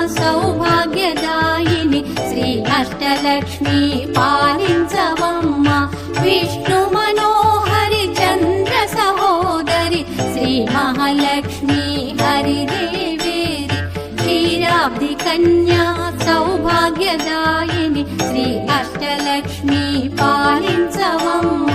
సౌభాగ్యదాయిని శ్రీ అష్టలక్ష్మి పాలించవమ్మ. విష్ణు మనోహరి చంద్ర సహోదరి శ్రీ మహాలక్ష్మి హరిదేవేరి క్షీరాబ్ది కన్యా సౌభాగ్యదాయిని శ్రీ అష్టలక్ష్మి పాలించవమ్మ.